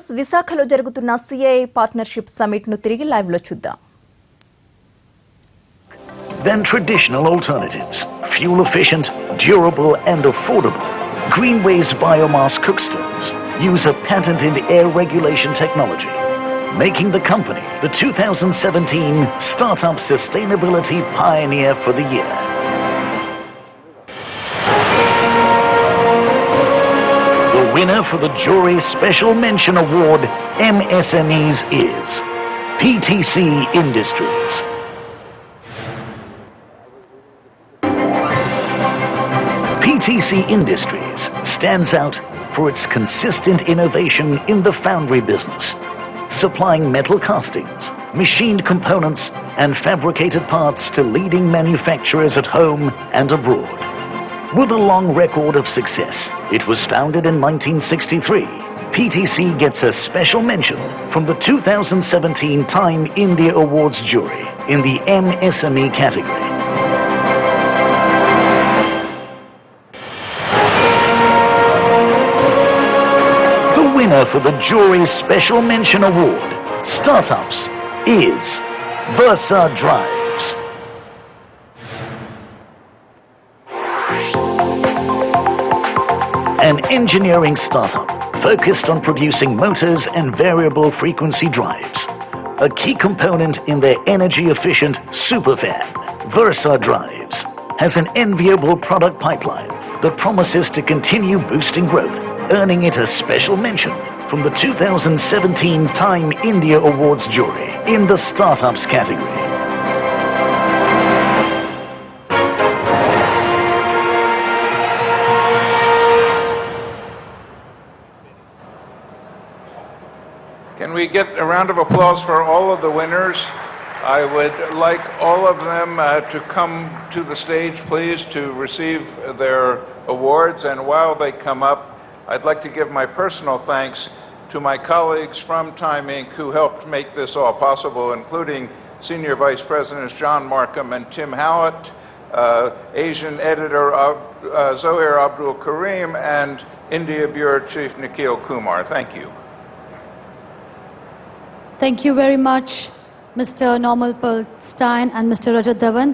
Viewers విశాఖలో జరుగుతున్న CII partnership summit ను తిరిగి లైవ్ లో చూద్దాం. Then traditional alternatives, fuel efficient, durable and affordable. Greenway's biomass cook stoves use a patented air regulation technology, making the company the 2017 Startup Sustainability Pioneer for the Year. The winner for the Jury Special Mention Award MSMEs is PTC Industries. PTC Industries stands out for its consistent innovation in the foundry business, supplying metal castings, machined components and fabricated parts to leading manufacturers at home and abroad. With a long record of success, it was founded in 1963. PTC gets a special mention from the 2017 Time India Awards jury in the MSME category. The winner for the jury's Special Mention Award, Startups, is Versa Drives. An engineering startup focused on producing motors and variable frequency drives. A key component in their energy-efficient superfan, Versa Drives, has an enviable product pipeline that promises to continue boosting growth, earning it a special mention from the 2017 Time India Awards jury in the Startups category. Can we get a round of applause for all of the winners? I would like all of them to come to the stage, please, to receive their awards. And while they come up, I'd like to give my personal thanks to my colleagues from Time Inc. who helped make this all possible, including Senior Vice Presidents John Markham and Tim Howlett, Asian Editor Zohair Abdul Karim, and India Bureau Chief Nikhil Kumar. Thank you. Thank you very much, Mr. Normal Stein and Mr. Rajat Dhawan.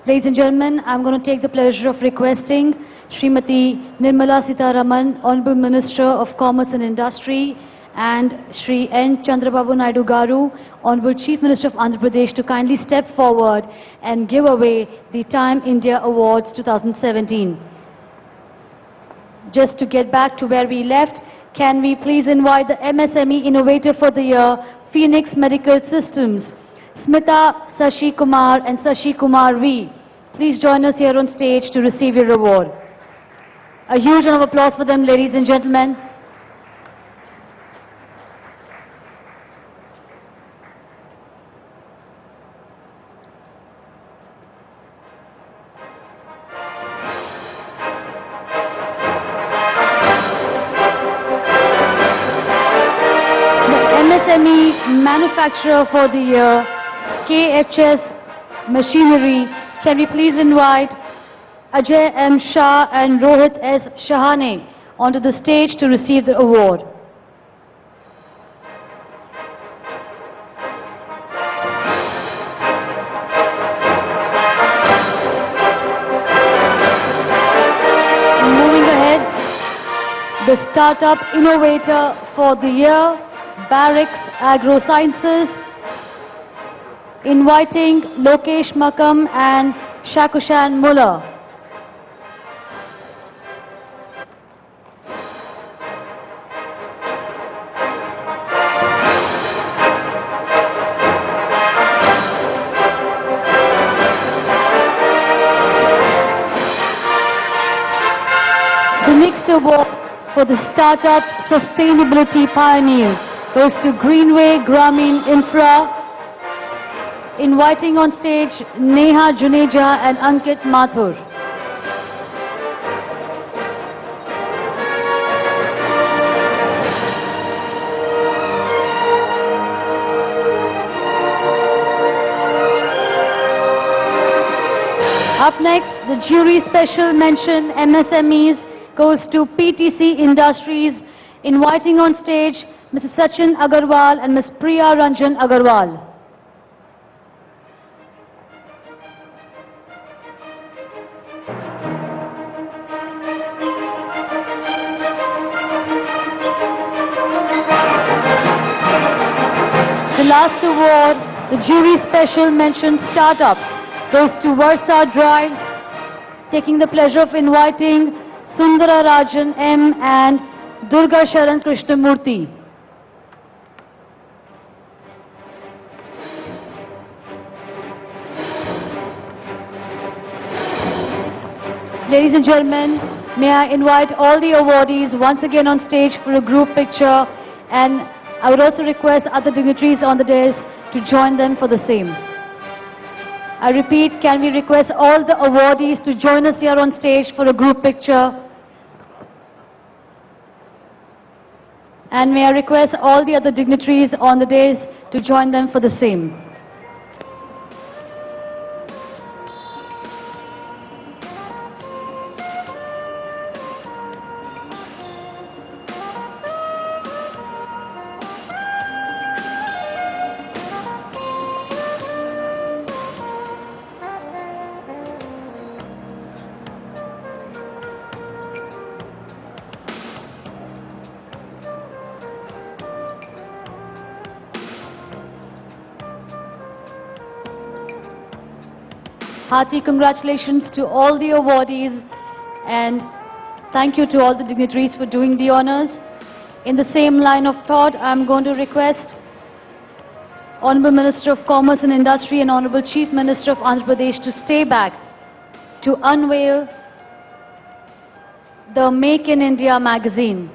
Ladies and gentlemen, I'm going to take the pleasure of requesting Srimati Nirmala Sitharaman, Honorable Minister of Commerce and Industry, and Shri N. Chandrababu Naidu Garu, Honorable Chief Minister of Andhra Pradesh, to kindly step forward and give away the Time India Awards 2017. Just to get back to where we left, can we please invite the MSME Innovator for the Year, Phoenix Medical Systems, Smita Sashi Kumar and Sashi Kumar V. Please join us here on stage to receive your award. A huge round of applause for them, ladies and gentlemen. MSME Manufacturer for the Year, KHS Machinery. Can we please invite Ajay M. Shah and Rohit S. Shahane onto the stage to receive the award. Moving ahead, the Startup Innovator for the Year, Barracks Agro Sciences, inviting Lokesh Makam and Shakushan Muller. The next award for the Startup Sustainability Pioneer goes to Greenway Grameen Infra, inviting on stage Neha Juneja and Ankit Mathur. Up next, the jury special mention MSMEs goes to PTC Industries, inviting on stage Mr. Sachin Agarwal and Ms. Priya Ranjan Agarwal. The last award, the jury special mention startups, goes to Versa Drives, taking the pleasure of inviting Sundara Rajan M. and Durga Sharan Krishnamurthy. Ladies and gentlemen, may I invite all the awardees once again on stage for a group picture, and I would also request other dignitaries on the dais to join them for the same. I repeat, can we request all the awardees to join us here on stage for a group picture? And may I request all the other dignitaries on the dais to join them for the same. Hearty congratulations to all the awardees, and thank you to all the dignitaries for doing the honors. In the same line of thought, I'm going to request Honorable Minister of Commerce and Industry and Honorable Chief Minister of Andhra Pradesh to stay back to unveil the Make in India magazine.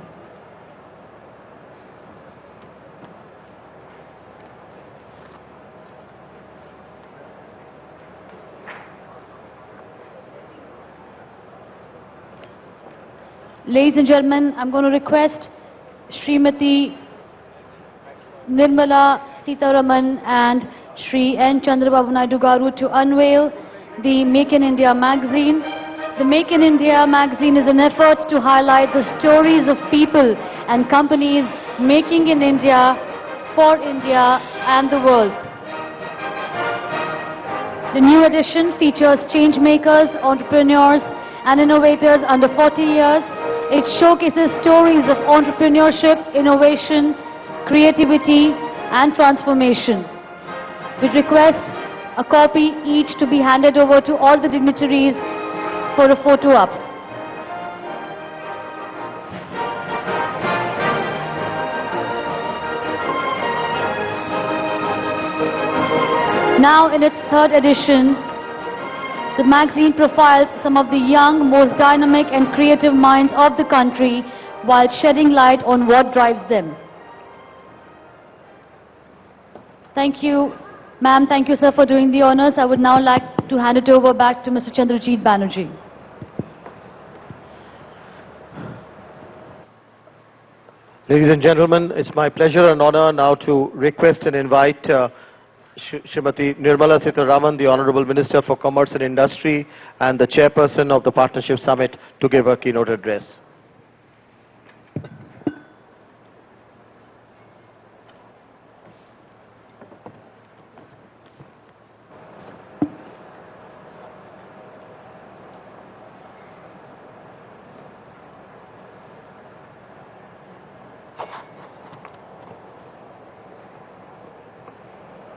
Ladies and gentlemen, I'm going to request Srimati Nirmala Sitharaman and Shri N. Chandrababu Naidu Garu to unveil the Make in India magazine. The Make in India magazine is an effort to highlight the stories of people and companies making in India, for India and the world. The new edition features change makers, entrepreneurs and innovators under 40 years. It showcases stories of entrepreneurship, innovation, creativity and transformation. We request a copy each to be handed over to all the dignitaries for a photo op. Now in its third edition, the magazine profiles some of the young, most dynamic and creative minds of the country while shedding light on what drives them. Thank you, ma'am. Thank you, sir, for doing the honors. I would now like to hand it over back to Mr. Chandrajit Banerjee. Ladies and gentlemen, it's my pleasure and honor now to request and invite Srimati Nirmala Sitharaman, the Honorable Minister for Commerce and Industry and the Chairperson of the Partnership Summit, to give her keynote address.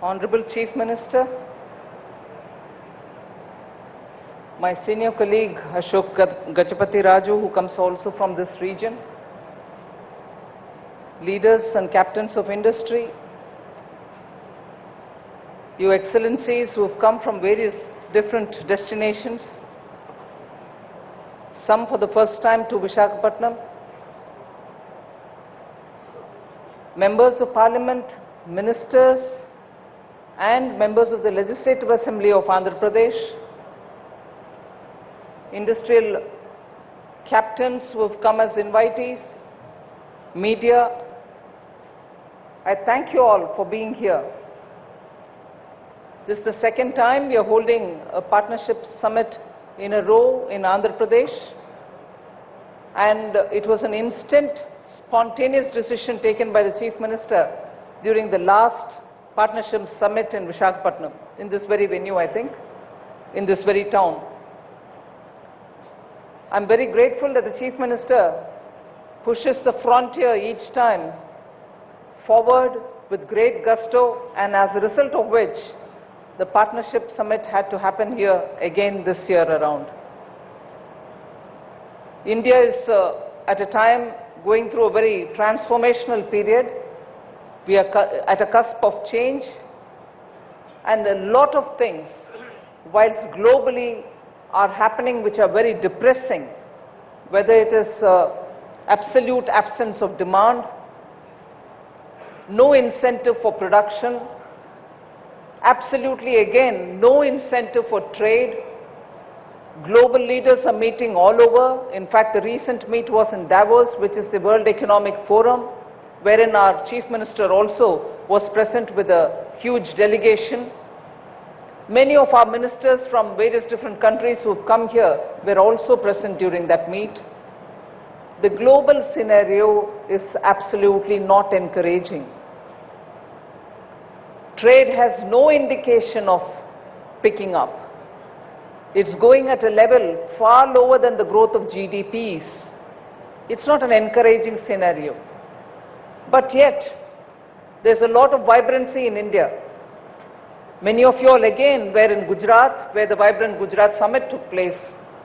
Honorable Chief Minister, my senior colleague Ashok Gajapati Raju, who comes also from this region, leaders and captains of industry, Your Excellencies who have come from various different destinations, some for the first time to Visakhapatnam, members of Parliament, ministers, and members of the Legislative Assembly of Andhra Pradesh, industrial captains who have come as invitees, media, I thank you all for being here. This is the second time we are holding a partnership summit in a row in Andhra Pradesh, and it was an instant spontaneous decision taken by the Chief Minister during the last Partnership Summit in Visakhapatnam, in this very venue, I think, in this very town. I'm very grateful that the Chief Minister pushes the frontier each time forward with great gusto, and as a result of which the Partnership Summit had to happen here again this year around. India is at a time going through a very transformational period. We are at a cusp of change, and a lot of things, whilst globally, are happening which are very depressing, whether it is absolute absence of demand, no incentive for production, absolutely again no incentive for trade. Global leaders are meeting all over. In fact, the recent meet was in Davos, which is the World Economic Forum, wherein our Chief Minister also was present with a huge delegation. Many of our ministers from various different countries who have come here were also present during that meet. The global scenario is absolutely not encouraging. Trade has no indication of picking up. It's going at a level far lower than the growth of GDPs. It's not an encouraging scenario. But yet, there's a lot of vibrancy in India. Many of you all again were in Gujarat, where the Vibrant Gujarat Summit took place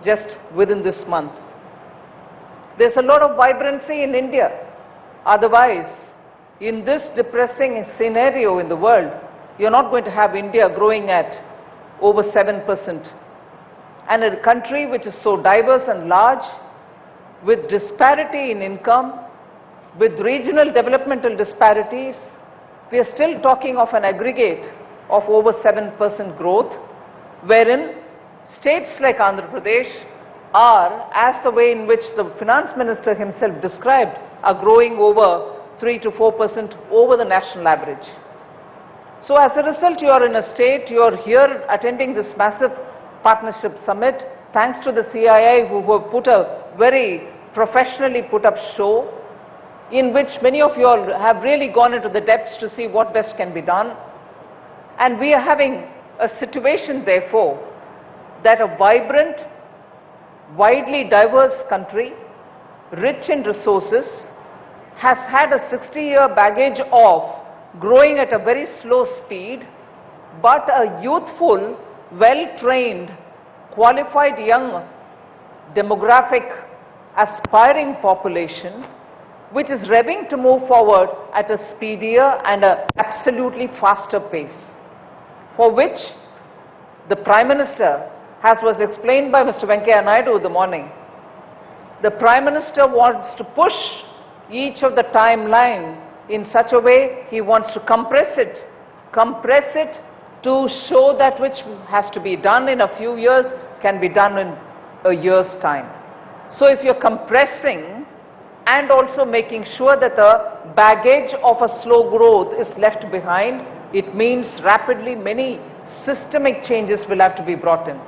just within this month. There's a lot of vibrancy in India. Otherwise, in this depressing scenario in the world, you're not going to have India growing at over 7%. And a country which is so diverse and large, with disparity in income, with regional developmental disparities, we are still talking of an aggregate of over 7% growth, wherein states like Andhra Pradesh are, as the way in which the finance minister himself described, are growing over 3 to 4% over the national average. So as a result, you are in a state, you are here attending this massive partnership summit, thanks to the CII who have put a very professionally put up show, in which many of you all have really gone into the depths to see what best can be done. And we are having a situation, therefore, that a vibrant, widely diverse country, rich in resources, has had a 60-year baggage of growing at a very slow speed, but a youthful, well-trained, qualified young demographic aspiring population, which is revving to move forward at a speedier and an absolutely faster pace, for which the Prime Minister, as was explained by Mr. Venkaiah Naidu in the morning, the Prime Minister wants to push each of the timeline in such a way he wants to compress it to show that which has to be done in a few years can be done in a year's time. So if you're compressing and also making sure that the baggage of a slow growth is left behind, it means rapidly many systemic changes will have to be brought in.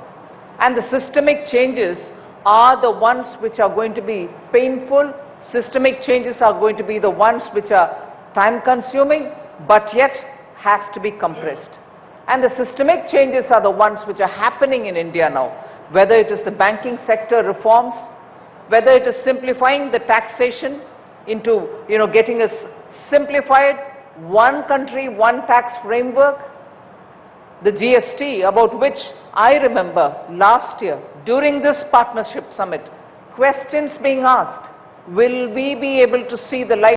And the systemic changes are the ones which are going to be painful. Systemic changes are going to be the ones which are time consuming, but yet has to be compressed. And the systemic changes are the ones which are happening in India now, whether it is the banking sector reforms, whether it is simplifying the taxation into, getting a simplified one country, one tax framework, the GST, about which I remember last year during this partnership summit, questions being asked, will we be able to see the light